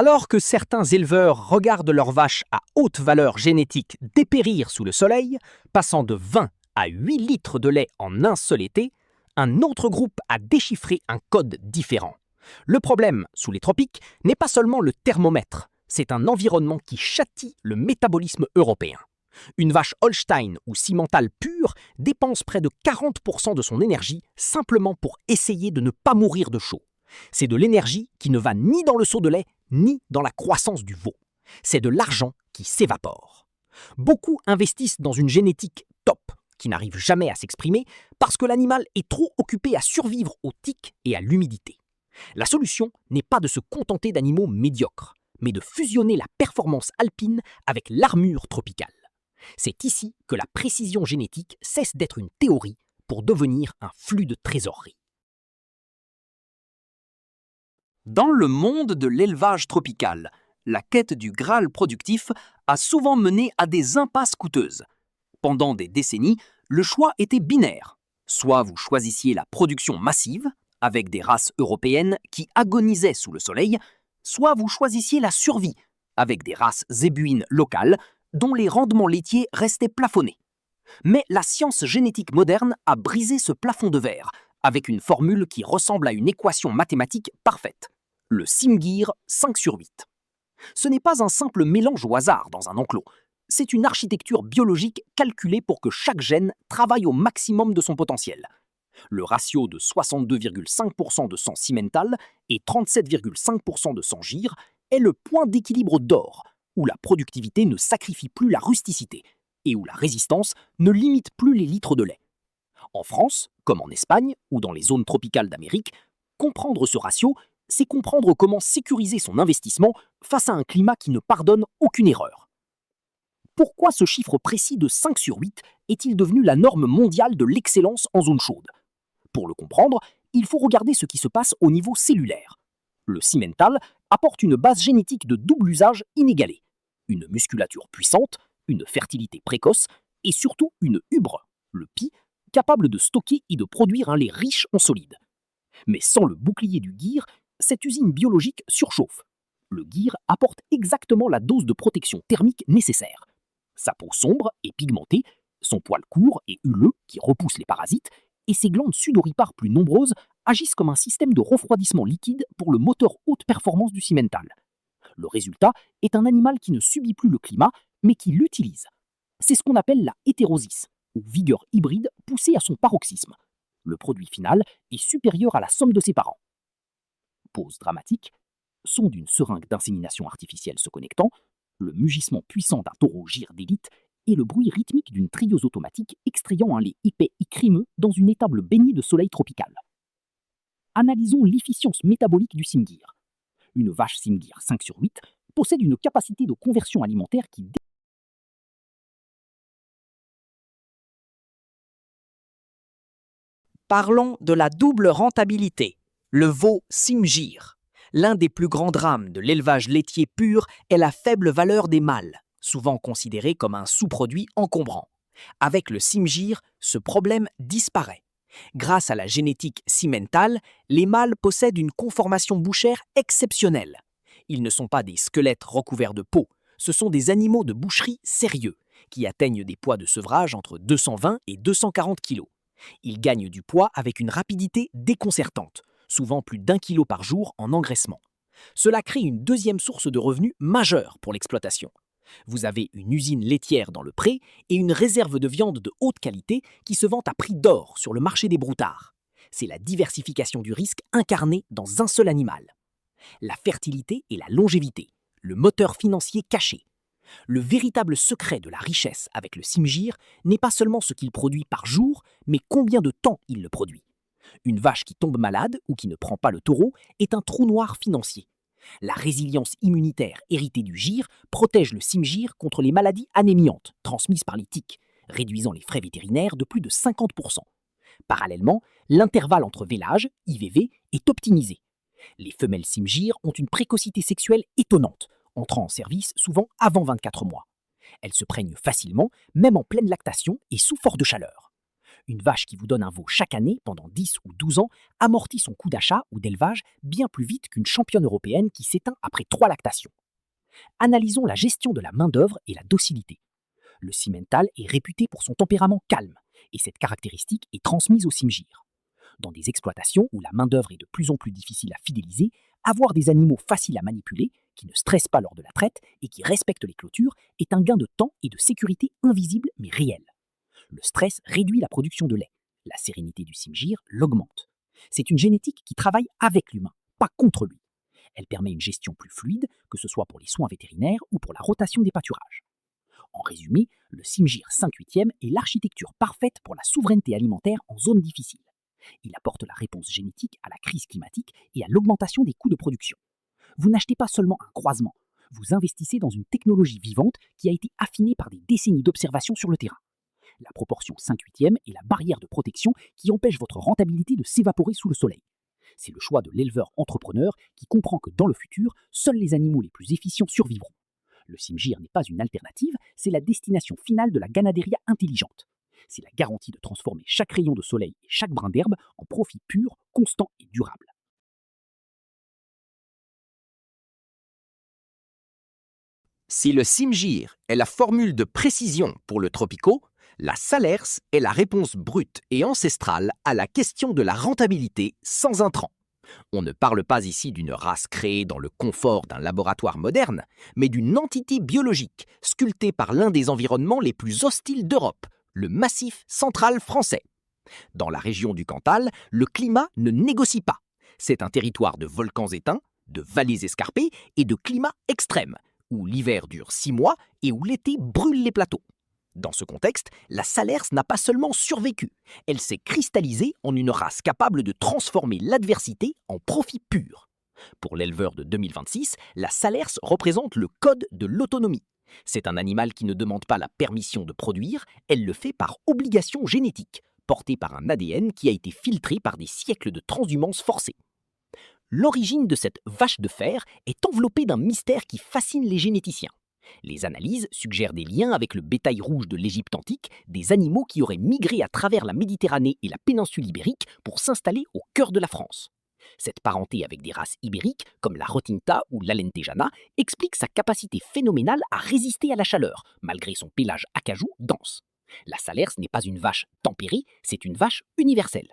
Alors que certains éleveurs regardent leurs vaches à haute valeur génétique dépérir sous le soleil, passant de 20 à 8 litres de lait en un seul été, un autre groupe a déchiffré un code différent. Le problème, sous les tropiques, n'est pas seulement le thermomètre, c'est un environnement qui châtie le métabolisme européen. Une vache Holstein ou Simmental pure dépense près de 40% de son énergie simplement pour essayer de ne pas mourir de chaud. C'est de l'énergie qui ne va ni dans le seau de lait, ni dans la croissance du veau. C'est de l'argent qui s'évapore. Beaucoup investissent dans une génétique top, qui n'arrive jamais à s'exprimer parce que l'animal est trop occupé à survivre aux tiques et à l'humidité. La solution n'est pas de se contenter d'animaux médiocres, mais de fusionner la performance alpine avec l'armure tropicale. C'est ici que la précision génétique cesse d'être une théorie pour devenir un flux de trésorerie. Dans le monde de l'élevage tropical, la quête du Graal productif a souvent mené à des impasses coûteuses. Pendant des décennies, le choix était binaire. Soit vous choisissiez la production massive, avec des races européennes qui agonisaient sous le soleil, soit vous choisissiez la survie, avec des races zébuines locales dont les rendements laitiers restaient plafonnés. Mais la science génétique moderne a brisé ce plafond de verre, avec une formule qui ressemble à une équation mathématique parfaite. Le Simgir 5/8. Ce n'est pas un simple mélange au hasard dans un enclos. C'est une architecture biologique calculée pour que chaque gène travaille au maximum de son potentiel. Le ratio de 62,5% de sang simmental et 37,5% de sang gir est le point d'équilibre d'or, où la productivité ne sacrifie plus la rusticité et où la résistance ne limite plus les litres de lait. En France, comme en Espagne ou dans les zones tropicales d'Amérique, comprendre ce ratio, c'est comprendre comment sécuriser son investissement face à un climat qui ne pardonne aucune erreur. Pourquoi ce chiffre précis de 5/8 est-il devenu la norme mondiale de l'excellence en zone chaude? Pour le comprendre, il faut regarder ce qui se passe au niveau cellulaire. Le Simmental apporte une base génétique de double usage inégalée, une musculature puissante, une fertilité précoce et surtout une hubre, le pie, capable de stocker et de produire un lait riche en solide. Mais sans le bouclier du Gir, cette usine biologique surchauffe. Le Gir apporte exactement la dose de protection thermique nécessaire. Sa peau sombre et pigmentée, son poil court et huleux qui repousse les parasites, et ses glandes sudoripares plus nombreuses agissent comme un système de refroidissement liquide pour le moteur haute performance du Simmental. Le résultat est un animal qui ne subit plus le climat, mais qui l'utilise. C'est ce qu'on appelle la hétérosis, ou vigueur hybride poussée à son paroxysme. Le produit final est supérieur à la somme de ses parents. Pause dramatique, son d'une seringue d'insémination artificielle se connectant, le mugissement puissant d'un taureau gir d'élite et le bruit rythmique d'une trieuse automatique extrayant un lait épais et crémeux dans une étable baignée de soleil tropical. Analysons l'efficience métabolique du Simgir. Une vache Simgir 5/8 possède une capacité de conversion alimentaire qui Parlons de la double rentabilité, le veau Simgir. L'un des plus grands drames de l'élevage laitier pur est la faible valeur des mâles, souvent considéré comme un sous-produit encombrant. Avec le Simgir, ce problème disparaît. Grâce à la génétique Simmental, les mâles possèdent une conformation bouchère exceptionnelle. Ils ne sont pas des squelettes recouverts de peau, ce sont des animaux de boucherie sérieux, qui atteignent des poids de sevrage entre 220 et 240 kg. Ils gagnent du poids avec une rapidité déconcertante, souvent plus d'1 kg par jour en engraissement. Cela crée une deuxième source de revenus majeure pour l'exploitation. Vous avez une usine laitière dans le pré et une réserve de viande de haute qualité qui se vend à prix d'or sur le marché des broutards. C'est la diversification du risque incarnée dans un seul animal. La fertilité et la longévité, le moteur financier caché. Le véritable secret de la richesse avec le Simgir n'est pas seulement ce qu'il produit par jour, mais combien de temps il le produit. Une vache qui tombe malade ou qui ne prend pas le taureau est un trou noir financier. La résilience immunitaire héritée du gir protège le Simgir contre les maladies anémiantes transmises par les tiques, réduisant les frais vétérinaires de plus de 50%. Parallèlement, l'intervalle entre vélage, IVV, est optimisé. Les femelles Simgir ont une précocité sexuelle étonnante, entrant en service souvent avant 24 mois. Elles se praignent facilement, même en pleine lactation et sous forte chaleur. Une vache qui vous donne un veau chaque année pendant 10 ou 12 ans amortit son coût d'achat ou d'élevage bien plus vite qu'une championne européenne qui s'éteint après 3 lactations. Analysons la gestion de la main-d'œuvre et la docilité. Le Simmental est réputé pour son tempérament calme, et cette caractéristique est transmise au Simgir. Dans des exploitations où la main-d'œuvre est de plus en plus difficile à fidéliser, avoir des animaux faciles à manipuler, qui ne stressent pas lors de la traite et qui respectent les clôtures, est un gain de temps et de sécurité invisible mais réel. Le stress réduit la production de lait. La sérénité du Simgir l'augmente. C'est une génétique qui travaille avec l'humain, pas contre lui. Elle permet une gestion plus fluide, que ce soit pour les soins vétérinaires ou pour la rotation des pâturages. En résumé, le Simgir 5/8 est l'architecture parfaite pour la souveraineté alimentaire en zone difficile. Il apporte la réponse génétique à la crise climatique et à l'augmentation des coûts de production. Vous n'achetez pas seulement un croisement, vous investissez dans une technologie vivante qui a été affinée par des décennies d'observation sur le terrain. La proportion 5/8 est la barrière de protection qui empêche votre rentabilité de s'évaporer sous le soleil. C'est le choix de l'éleveur entrepreneur qui comprend que dans le futur, seuls les animaux les plus efficients survivront. Le Simgir n'est pas une alternative, c'est la destination finale de la ganaderia intelligente. C'est la garantie de transformer chaque rayon de soleil et chaque brin d'herbe en profit pur, constant et durable. Si le Simgir est la formule de précision pour le Tropico, la Salers est la réponse brute et ancestrale à la question de la rentabilité sans intrants. On ne parle pas ici d'une race créée dans le confort d'un laboratoire moderne, mais d'une entité biologique sculptée par l'un des environnements les plus hostiles d'Europe, le Massif central français. Dans la région du Cantal, le climat ne négocie pas. C'est un territoire de volcans éteints, de vallées escarpées et de climats extrêmes, où l'hiver dure 6 mois et où l'été brûle les plateaux. Dans ce contexte, la Salers n'a pas seulement survécu, elle s'est cristallisée en une race capable de transformer l'adversité en profit pur. Pour l'éleveur de 2026, la Salers représente le code de l'autonomie. C'est un animal qui ne demande pas la permission de produire, elle le fait par obligation génétique, portée par un ADN qui a été filtré par des siècles de transhumance forcée. L'origine de cette vache de fer est enveloppée d'un mystère qui fascine les généticiens. Les analyses suggèrent des liens avec le bétail rouge de l'Égypte antique, des animaux qui auraient migré à travers la Méditerranée et la péninsule ibérique pour s'installer au cœur de la France. Cette parenté avec des races ibériques, comme la Rotinta ou l'Alentejana, explique sa capacité phénoménale à résister à la chaleur, malgré son pelage acajou dense. La Salers n'est pas une vache tempérée, c'est une vache universelle.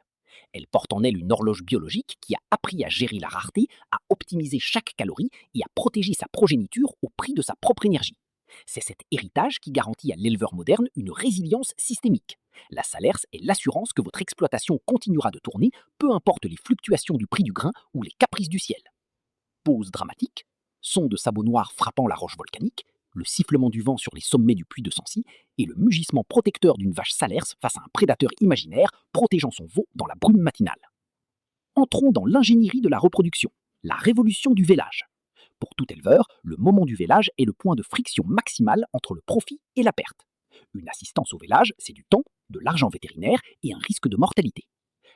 Elle porte en elle une horloge biologique qui a appris à gérer la rareté, à optimiser chaque calorie et à protéger sa progéniture au prix de sa propre énergie. C'est cet héritage qui garantit à l'éleveur moderne une résilience systémique. La Salers est l'assurance que votre exploitation continuera de tourner, peu importe les fluctuations du prix du grain ou les caprices du ciel. Pause dramatique, son de sabots noirs frappant la roche volcanique, le sifflement du vent sur les sommets du puy de Sancy et le mugissement protecteur d'une vache Salers face à un prédateur imaginaire protégeant son veau dans la brume matinale. Entrons dans l'ingénierie de la reproduction, la révolution du vélage. Pour tout éleveur, le moment du vélage est le point de friction maximal entre le profit et la perte. Une assistance au vélage, c'est du temps, de l'argent vétérinaire et un risque de mortalité.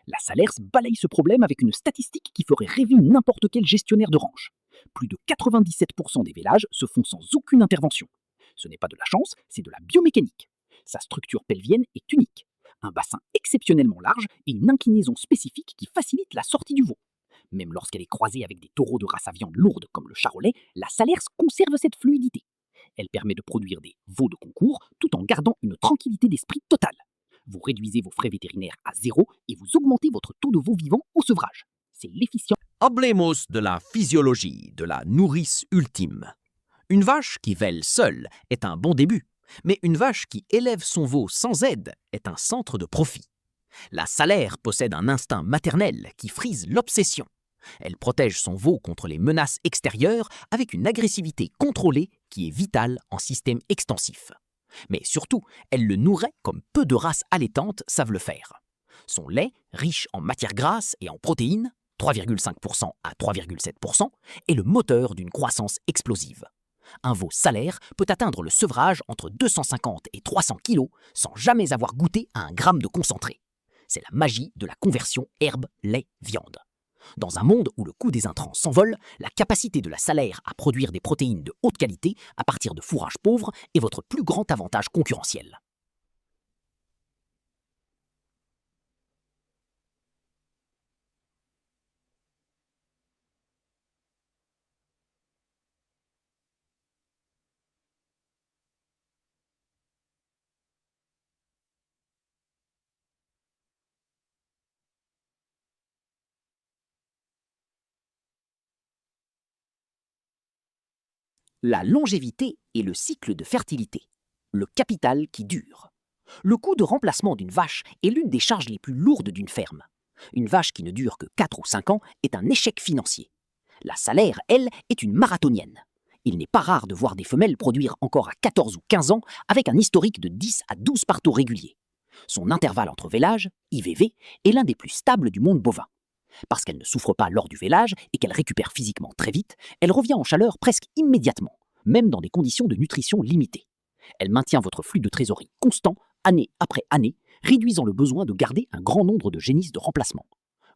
La Salers balaye ce problème avec une statistique qui ferait rêver n'importe quel gestionnaire de ranch. Plus de 97% des vélages se font sans aucune intervention. Ce n'est pas de la chance, c'est de la biomécanique. Sa structure pelvienne est unique. Un bassin exceptionnellement large et une inclinaison spécifique qui facilite la sortie du veau. Même lorsqu'elle est croisée avec des taureaux de race à viande lourde comme le charolais, la Salers conserve cette fluidité. Elle permet de produire des veaux de concours tout en gardant une tranquillité d'esprit totale. Vous réduisez vos frais vétérinaires à 0 et vous augmentez votre taux de veaux vivants au sevrage. C'est l'efficient. Hablemos de la physiologie de la nourrice ultime. Une vache qui vèle seule est un bon début, mais une vache qui élève son veau sans aide est un centre de profit. La Salers possède un instinct maternel qui frise l'obsession. Elle protège son veau contre les menaces extérieures avec une agressivité contrôlée qui est vitale en système extensif. Mais surtout, elle le nourrit comme peu de races allaitantes savent le faire. Son lait, riche en matières grasses et en protéines, 3,5% à 3,7%, est le moteur d'une croissance explosive. Un veau Salers peut atteindre le sevrage entre 250 et 300 kg sans jamais avoir goûté à un gramme de concentré. C'est la magie de la conversion herbe-lait-viande. Dans un monde où le coût des intrants s'envole, la capacité de la Salers à produire des protéines de haute qualité à partir de fourrages pauvres est votre plus grand avantage concurrentiel. La longévité est le cycle de fertilité, le capital qui dure. Le coût de remplacement d'une vache est l'une des charges les plus lourdes d'une ferme. Une vache qui ne dure que 4 ou 5 ans est un échec financier. La salaire, elle, est une marathonienne. Il n'est pas rare de voir des femelles produire encore à 14 ou 15 ans avec un historique de 10 à 12 partaux réguliers. Son intervalle entre vélages, IVV, est l'un des plus stables du monde bovin. Parce qu'elle ne souffre pas lors du vélage et qu'elle récupère physiquement très vite, elle revient en chaleur presque immédiatement, même dans des conditions de nutrition limitées. Elle maintient votre flux de trésorerie constant, année après année, réduisant le besoin de garder un grand nombre de génisses de remplacement.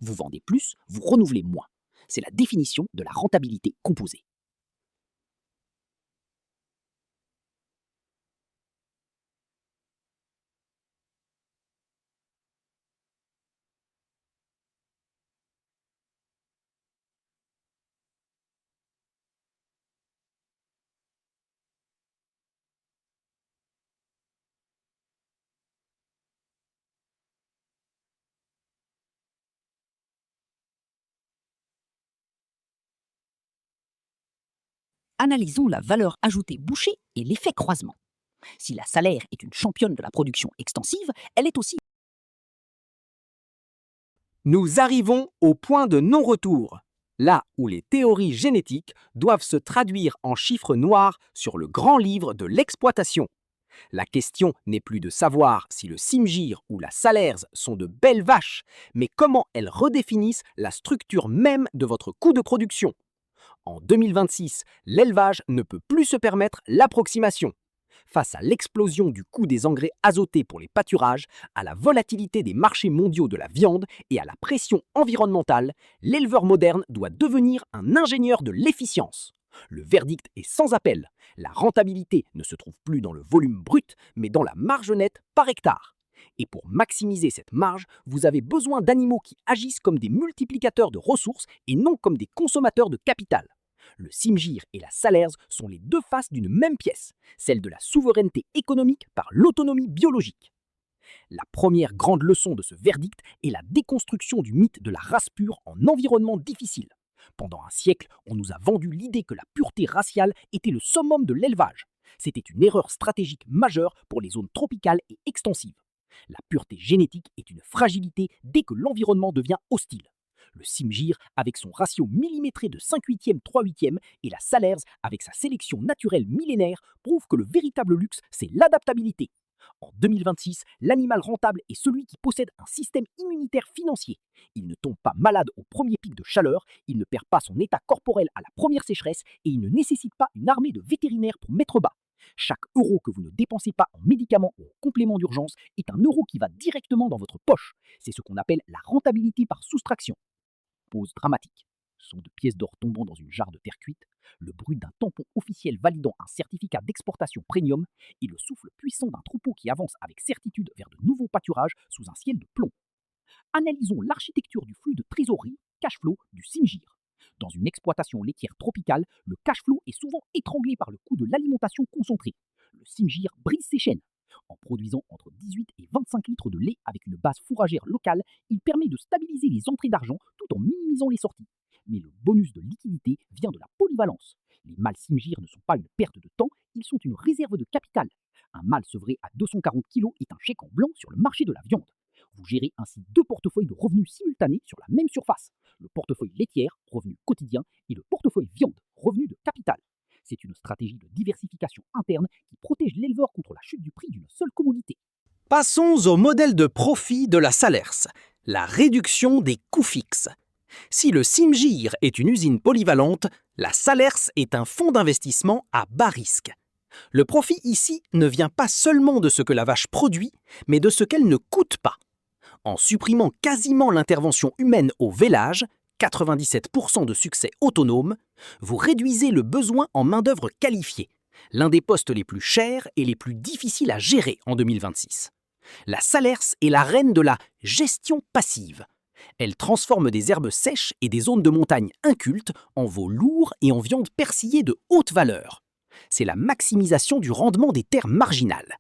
Vous vendez plus, vous renouvelez moins. C'est la définition de la rentabilité composée. Analysons la valeur ajoutée bouchée et l'effet croisement. Si la salaire est une championne de la production extensive, elle est aussi... Nous arrivons au point de non-retour, là où les théories génétiques doivent se traduire en chiffres noirs sur le grand livre de l'exploitation. La question n'est plus de savoir si le Simgir ou la Salers sont de belles vaches, mais comment elles redéfinissent la structure même de votre coût de production. En 2026, l'élevage ne peut plus se permettre l'approximation. Face à l'explosion du coût des engrais azotés pour les pâturages, à la volatilité des marchés mondiaux de la viande et à la pression environnementale, l'éleveur moderne doit devenir un ingénieur de l'efficience. Le verdict est sans appel. La rentabilité ne se trouve plus dans le volume brut, mais dans la marge nette par hectare. Et pour maximiser cette marge, vous avez besoin d'animaux qui agissent comme des multiplicateurs de ressources et non comme des consommateurs de capital. Le Simgir et la Salers sont les deux faces d'une même pièce, celle de la souveraineté économique par l'autonomie biologique. La première grande leçon de ce verdict est la déconstruction du mythe de la race pure en environnement difficile. Pendant un siècle, on nous a vendu l'idée que la pureté raciale était le summum de l'élevage. C'était une erreur stratégique majeure pour les zones tropicales et extensives. La pureté génétique est une fragilité dès que l'environnement devient hostile. Le Simgir, avec son ratio millimétré de 5/8, 3/8, et la Salers, avec sa sélection naturelle millénaire, prouvent que le véritable luxe, c'est l'adaptabilité. En 2026, l'animal rentable est celui qui possède un système immunitaire financier. Il ne tombe pas malade au premier pic de chaleur, il ne perd pas son état corporel à la première sécheresse et il ne nécessite pas une armée de vétérinaires pour mettre bas. Chaque euro que vous ne dépensez pas en médicaments ou en compléments d'urgence est un euro qui va directement dans votre poche. C'est ce qu'on appelle la rentabilité par soustraction. Pause dramatique. Son de pièces d'or tombant dans une jarre de terre cuite, le bruit d'un tampon officiel validant un certificat d'exportation premium et le souffle puissant d'un troupeau qui avance avec certitude vers de nouveaux pâturages sous un ciel de plomb. Analysons l'architecture du flux de trésorerie, cash flow, du Simgir. Dans une exploitation laitière tropicale, le cash flow est souvent étranglé par le coût de l'alimentation concentrée. Le Simgir brise ses chaînes. En produisant entre 18 et 25 litres de lait avec une base fourragère locale, il permet de stabiliser les entrées d'argent tout en minimisant les sorties. Mais le bonus de liquidité vient de la polyvalence. Les mâles Simgir ne sont pas une perte de temps, ils sont une réserve de capital. Un mâle sevré à 240 kg est un chèque en blanc sur le marché de la viande. Vous gérez ainsi deux portefeuilles de revenus simultanés sur la même surface. Le portefeuille laitière, revenu quotidien, et le portefeuille viande, revenu de capital. C'est une stratégie de diversification interne qui protège l'éleveur contre la chute du prix d'une seule commodité. Passons au modèle de profit de la Salers, la réduction des coûts fixes. Si le Simgir est une usine polyvalente, la Salers est un fonds d'investissement à bas risque. Le profit ici ne vient pas seulement de ce que la vache produit, mais de ce qu'elle ne coûte pas. En supprimant quasiment l'intervention humaine au vélage, 97% de succès autonome, vous réduisez le besoin en main-d'œuvre qualifiée, l'un des postes les plus chers et les plus difficiles à gérer en 2026. La Salers est la reine de la gestion passive. Elle transforme des herbes sèches et des zones de montagne incultes en veaux lourds et en viande persillée de haute valeur. C'est la maximisation du rendement des terres marginales.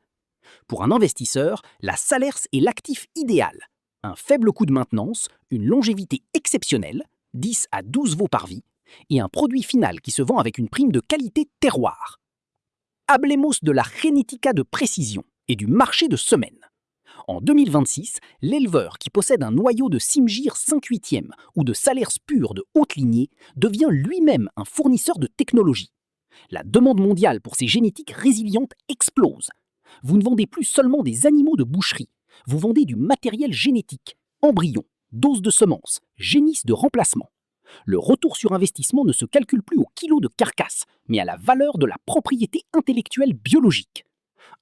Pour un investisseur, la Salers est l'actif idéal. Un faible coût de maintenance, une longévité exceptionnelle, 10 à 12 veaux par vie, et un produit final qui se vend avec une prime de qualité terroir. Hablemos de la génética de précision et du marché de semaine. En 2026, l'éleveur qui possède un noyau de Simgir 5/8 ou de Salers pur de haute lignée devient lui-même un fournisseur de technologie. La demande mondiale pour ces génétiques résilientes explose. Vous ne vendez plus seulement des animaux de boucherie, vous vendez du matériel génétique, embryons, doses de semences, génisses de remplacement. Le retour sur investissement ne se calcule plus au kilo de carcasse, mais à la valeur de la propriété intellectuelle biologique.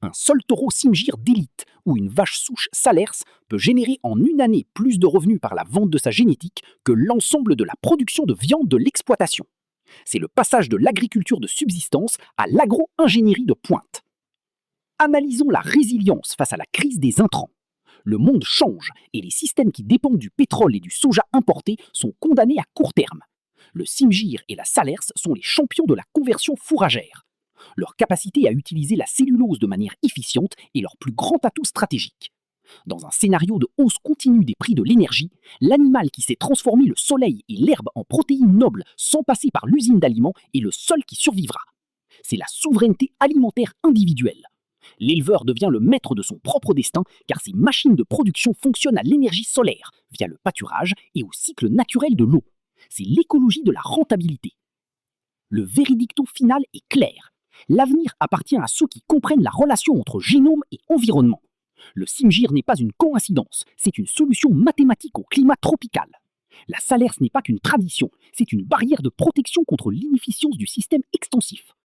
Un seul taureau Simgir d'élite ou une vache souche Salers peut générer en une année plus de revenus par la vente de sa génétique que l'ensemble de la production de viande de l'exploitation. C'est le passage de l'agriculture de subsistance à l'agro-ingénierie de pointe. Analysons la résilience face à la crise des intrants. Le monde change et les systèmes qui dépendent du pétrole et du soja importé sont condamnés à court terme. Le Simgir et la Salers sont les champions de la conversion fourragère. Leur capacité à utiliser la cellulose de manière efficiente est leur plus grand atout stratégique. Dans un scénario de hausse continue des prix de l'énergie, l'animal qui sait transformer le soleil et l'herbe en protéines nobles sans passer par l'usine d'aliments est le seul qui survivra. C'est la souveraineté alimentaire individuelle. L'éleveur devient le maître de son propre destin car ses machines de production fonctionnent à l'énergie solaire via le pâturage et au cycle naturel de l'eau. C'est l'écologie de la rentabilité. Le véridicto final est clair. L'avenir appartient à ceux qui comprennent la relation entre génome et environnement. Le Simgir n'est pas une coïncidence, c'est une solution mathématique au climat tropical. La Salers n'est pas qu'une tradition, c'est une barrière de protection contre l'inefficience du système extensif.